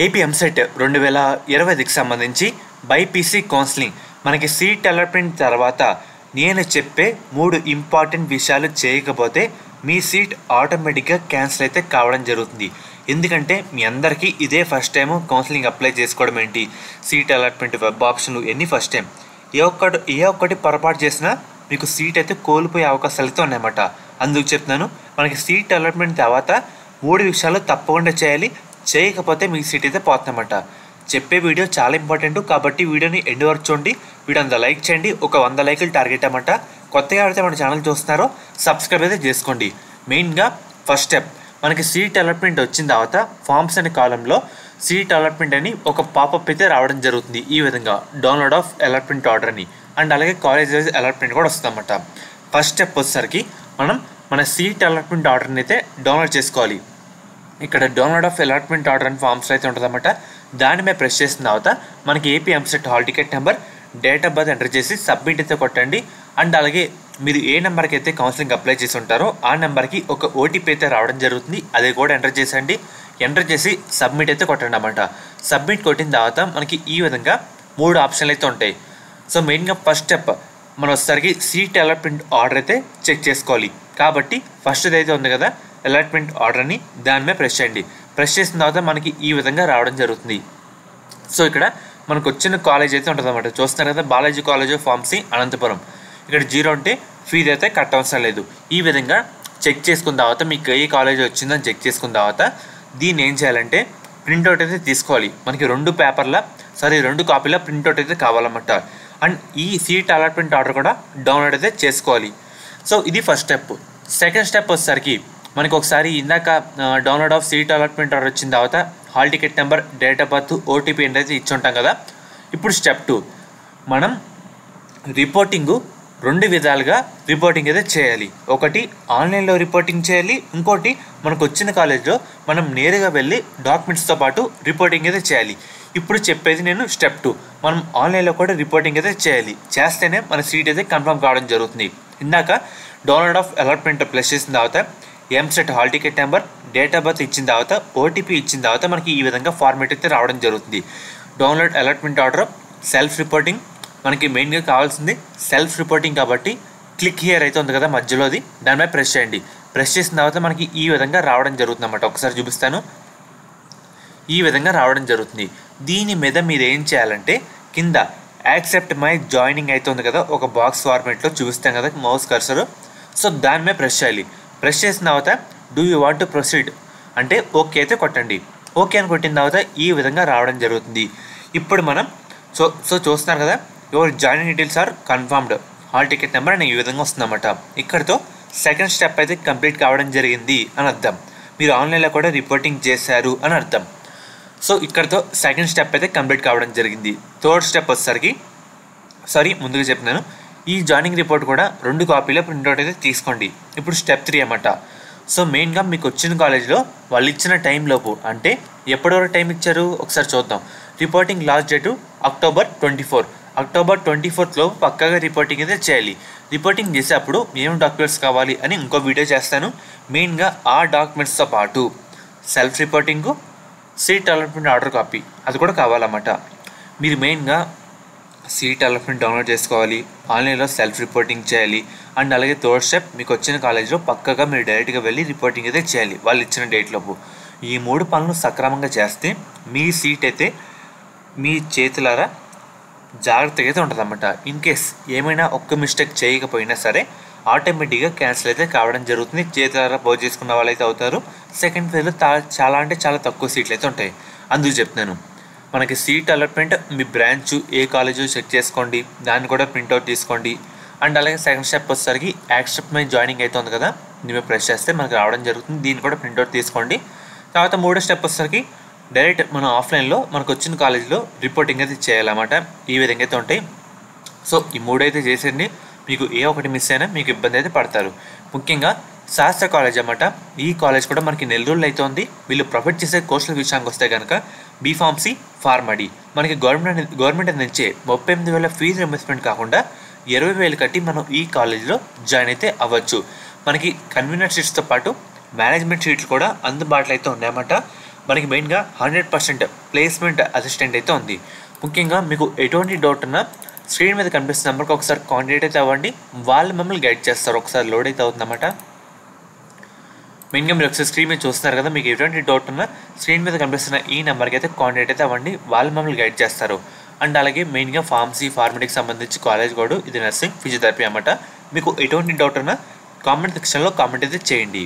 AP EAMCET 2025కి సంబంధించి BiPC counselling మనకి seat allotment తర్వాత నేను చెప్పే 3 ఇంపార్టెంట్ విషయాలు చేయకపోతే మీ సీట్ ఆటోమేటిక్గా క్యాన్సిల్ అయితే కావడం జరుగుతుంది. ఎందుకంటే మీ అందరికీ ఇదే ఫస్ట్ టైం కౌన్సిలింగ్ అప్లై చేసుకోవడం ఏంటి, సీట్ అలాట్మెంట్ వెబ్ ఆప్షన్లు ఎన్ని ఫస్ట్ టైం. ఏ ఒక్కటి పొరపాటు చేసినా మీకు సీట్ అయితే కోల్పోయే అవకాశాలు అయితే ఉన్నాయన్నమాట. అందుకు చెప్తున్నాను, మనకి సీట్ అలాట్మెంట్ తర్వాత 3 విషయాలు తప్పకుండా చేయాలి. చేయకపోతే మీ సీట్ అయితే పోతుందన్నమాట. చెప్పే వీడియో చాలా ఇంపార్టెంట్ కాబట్టి వీడియోని ఎండ్ వరకు చూడండి. వీడియో అంతా లైక్ చేయండి. ఒక 100 లైకులు టార్గెట్ అన్నమాట. కొత్తగా అయితే మన ఛానల్ చూస్తున్నారో సబ్స్క్రైబ్ అయితే చేసుకోండి. మెయిన్గా ఫస్ట్ స్టెప్, మనకి సీట్ అలాట్మెంట్ వచ్చిన తర్వాత ఫార్మ్స్ అనే కాలంలో సీట్ అలాట్మెంట్ అని ఒక పాపప్ అయితే రావడం జరుగుతుంది. ఈ విధంగా డౌన్లోడ్ ఆఫ్ అలాట్మెంట్ ఆర్డర్ అని, అండ్ అలాగే కాలేజ్ వైజ్ అలాట్మెంట్ కూడా వస్తుందన్నమాట. ఫస్ట్ స్టెప్ వచ్చేసరికి మనం మన సీట్ అలాట్మెంట్ ఆర్డర్ని అయితే డౌన్లోడ్ చేసుకోవాలి. ఇక్కడ డౌన్లోడ్ ఆఫ్ అలాట్మెంట్ ఆర్డర్ అని ఫామ్స్ అయితే ఉంటుందన్నమాట. దాని మీద ప్రెస్ చేసిన తర్వాత మనకి AP EAMCET hall ticket number, date of birth enter చేసి సబ్మిట్ అయితే కొట్టండి. అండ్ అలాగే మీరు ఏ నెంబర్కి అయితే కౌన్సిలింగ్ అప్లై చేసి ఉంటారో ఆ నెంబర్కి ఒక ఓటీపీ అయితే రావడం జరుగుతుంది. అది కూడా ఎంటర్ చేసండి. ఎంటర్ చేసి సబ్మిట్ అయితే కొట్టండి అన్నమాట. సబ్మిట్ కొట్టిన తర్వాత మనకి ఈ విధంగా 3 ఆప్షన్లు అయితే ఉంటాయి. సో మెయిన్గా ఫస్ట్ స్టెప్ మనం వచ్చేసరికి సీట్ అలాట్మెంట్ ఆర్డర్ అయితే చెక్ చేసుకోవాలి. కాబట్టి ఫస్ట్ది అయితే ఉంది కదా అలాట్మెంట్ ఆర్డర్ అని, దాని మీద ప్రెస్ చేయండి. ప్రెస్ చేసిన తర్వాత మనకి ఈ విధంగా రావడం జరుగుతుంది. సో ఇక్కడ మనకు వచ్చిన కాలేజ్ అయితే ఉంటుంది అన్నమాట. చూస్తున్నారు కదా, Balaji college of pharmacy Anantapuram. ఇక్కడ 0 ఉంటే ఫీజు అయితే కట్ అవసరం లేదు. ఈ విధంగా చెక్ చేసుకున్న తర్వాత మీకు ఏ కాలేజ్ వచ్చిందని చెక్ చేసుకున్న తర్వాత దీన్ని ఏం చేయాలంటే ప్రింట్అవుట్ అయితే తీసుకోవాలి. మనకి 2 కాపీల ప్రింట్అవుట్ అయితే కావాలన్నమాట. అండ్ ఈ సీట్ అలాట్మెంట్ ఆర్డర్ కూడా డౌన్లోడ్ అయితే చేసుకోవాలి. సో ఇది ఫస్ట్ స్టెప్. సెకండ్ స్టెప్ వచ్చేసరికి మనకి ఒకసారి ఇందాక download of seat allotment order వచ్చిన తర్వాత hall ticket number, date of birth, OTP ఏంటైతే ఇచ్చి ఉంటాం కదా. ఇప్పుడు స్టెప్ 2, మనం రిపోర్టింగు 2 విధాలుగా రిపోర్టింగ్ అయితే చేయాలి. ఒకటి ఆన్లైన్లో రిపోర్టింగ్ చేయాలి, ఇంకోటి మనకు వచ్చిన కాలేజ్లో మనం నేరుగా వెళ్ళి డాక్యుమెంట్స్తో పాటు రిపోర్టింగ్ అయితే చేయాలి. ఇప్పుడు చెప్పేది నేను స్టెప్ 2, మనం ఆన్లైన్లో కూడా రిపోర్టింగ్ అయితే చేయాలి. చేస్తేనే మన సీట్ అయితే కన్ఫర్మ్ కావడం జరుగుతుంది. ఇందాక డౌన్లోడ్ ఆఫ్ అలాట్మెంట్ ప్లస్ చేసిన తర్వాత EAMCET hall ticket number, date of birth ఇచ్చిన తర్వాత ఓటీపీ ఇచ్చిన తర్వాత మనకి ఈ విధంగా ఫార్మేట్ అయితే రావడం జరుగుతుంది. Download allotment order, self reporting. మనకి మెయిన్గా కావాల్సింది సెల్ఫ్ రిపోర్టింగ్ కాబట్టి క్లిక్ హియర్ అయితే ఉంది కదా మధ్యలోది, దానిపై ప్రెస్ చేయండి. ప్రెస్ చేసిన తర్వాత మనకి ఈ విధంగా రావడం జరుగుతుంది అన్నమాట. ఒకసారి చూపిస్తాను. ఈ విధంగా రావడం జరుగుతుంది. దీని మీద మీరు ఏం చేయాలంటే కింద యాక్సెప్ట్ మై జాయినింగ్ అయితే ఉంది కదా, ఒక బాక్స్ ఫార్మేట్లో చూపిస్తాం కదా మౌస్ కర్సర్. సో దాని మీద ప్రెస్ చేయాలి. ప్రెస్ చేసిన తర్వాత do you want to proceed అంటే ఓకే అయితే కొట్టండి. ఓకే అని కొట్టిన తర్వాత ఈ విధంగా రావడం జరుగుతుంది. ఇప్పుడు మనం సో చూస్తున్నారు కదా, your joining details are confirmed, hall ticket number అని ఈ విధంగా వస్తుందన్నమాట. ఇక్కడితో సెకండ్ స్టెప్ అయితే కంప్లీట్ కావడం జరిగింది అని అర్థం. మీరు ఆన్లైన్లో కూడా రిపోర్టింగ్ చేశారు అని అర్థం. సో ఇక్కడితో సెకండ్ స్టెప్ అయితే కంప్లీట్ కావడం జరిగింది. థర్డ్ స్టెప్ వచ్చేసరికి ముందుగా చెప్పినాను, ఈ జాయినింగ్ రిపోర్ట్ కూడా 2 కాపీల ప్రింట్అవుట్ అయితే తీసుకోండి. ఇప్పుడు స్టెప్ 3 అన్నమాట. సో మెయిన్గా మీకు వచ్చిన కాలేజ్లో వాళ్ళు ఇచ్చిన టైంలోపు, అంటే ఎప్పటి వరకు టైం ఇచ్చారు ఒకసారి చూద్దాం. Reporting last date October 24th లోపు పక్కాగా రిపోర్టింగ్ అయితే చేయాలి. రిపోర్టింగ్ చేసేటప్పుడు ఏం డాక్యుమెంట్స్ కావాలి అని ఇంకో వీడియో చేస్తాను. మెయిన్గా ఆ డాక్యుమెంట్స్తో పాటు self reporting, seat allotment order copy అది కూడా కావాలన్నమాట. మీరు మెయిన్గా సీట్ అలాట్మెంట్ డౌన్లోడ్ చేసుకోవాలి, ఆన్లైన్లో సెల్ఫ్ రిపోర్టింగ్ చేయాలి. అండ్ అలాగే థర్డ్ స్టెప్, మీకు వచ్చిన కాలేజ్లో పక్కగా మీరు డైరెక్ట్గా వెళ్ళి రిపోర్టింగ్ అయితే చేయాలి వాళ్ళు ఇచ్చిన డేట్లోపు. ఈ 3 పనులు సక్రమంగా చేస్తే మీ సీట్ అయితే మీ చేతులారా జాగ్రత్తగా అయితే ఉంటుంది అన్నమాట. ఇన్ కేస్ ఏమైనా ఒక్క మిస్టేక్ చేయకపోయినా సరే ఆటోమేటిక్గా క్యాన్సిల్ అయితే కావడం జరుగుతుంది. చేతులారా పోజ్ చేసుకున్న వాళ్ళైతే అవుతారు. సెకండ్ ఫేజ్లో చాలా తక్కువ సీట్లు అయితే ఉంటాయి. అందుకు చెప్తున్నాను, మనకి సీట్ అలాట్మెంట్ మీ బ్రాంచ్ ఏ కాలేజో చెక్ చేసుకోండి, దాన్ని కూడా ప్రింట్అవుట్ తీసుకోండి. అండ్ అలాగే సెకండ్ స్టెప్ వచ్చేసరికి యాక్సెప్ట్ మై జాయినింగ్ అయితే ఉంది కదా, దీన్ని ప్రెస్ చేస్తే మనకు రావడం జరుగుతుంది. దీన్ని కూడా ప్రింట్అవుట్ తీసుకోండి. తర్వాత 3వ స్టెప్ వచ్చేసరికి డైరెక్ట్ మనం ఆఫ్లైన్లో మనకు వచ్చిన కాలేజ్లో రిపోర్టింగ్ అయితే చేయాలన్నమాట. ఈ విధంగా అయితే ఉంటాయి. సో ఈ 3 అయితే చేసేయండి. మీకు ఏ ఒకటి మిస్ అయినా మీకు ఇబ్బంది అయితే పడతారు. ముఖ్యంగా శాస్త్ర కాలేజ్ అన్నమాట. ఈ కాలేజ్ కూడా మనకి నెల్లూరులో అయితే ఉంది. వీళ్ళు ప్రొవైడ్ చేసే కోర్సుల విషయానికి వస్తే కనుక బీఫార్మసీ, ఫార్మడీ మనకి గవర్నమెంట్ నుంచే 38,000 ఫీజు రింబర్స్మెంట్ కాకుండా 20,000 కట్టి మనం ఈ కాలేజ్లో జాయిన్ అయితే అవ్వచ్చు. మనకి కన్వీనర్ సీట్స్తో పాటు మేనేజ్మెంట్ సీట్లు కూడా అందుబాటులో అయితే ఉన్నాయన్నమాట. మనకి మెయిన్గా 100% ప్లేస్మెంట్ అసిస్టెంట్ అయితే ఉంది. ముఖ్యంగా మీకు ఎటువంటి డౌట్ ఉన్నా స్క్రీన్ మీద కనిపిస్తున్న నెంబర్కి ఒకసారి కాంటాక్ట్ అయితే అవ్వండి. వాళ్ళు మమ్మల్ని గైడ్ చేస్తారు. ఒకసారి లోడ్ అయితే అవుతుందన్నమాట. మెయిన్గా మీరు ఒకసారి స్క్రీన్ మీద చూస్తున్నారు కదా, మీకు ఎటువంటి డౌట్ ఉన్నా స్క్రీన్ మీద కనిపిస్తున్న ఈ నెంబర్కి అయితే కాంటాక్ట్ అయితే అవ్వండి. వాళ్ళు మమ్మల్ని గైడ్ చేస్తారు. అండ్ అలాగే మెయిన్గా ఫార్మసీకి సంబంధించి కాలేజ్ కోడ్ ఇది నర్సింగ్ ఫిజియోథెరపీ అన్నమాట. మీకు ఎటువంటి డౌట్ ఉన్నా కామెంట్ సెక్షన్లో కామెంట్ అయితే చేయండి.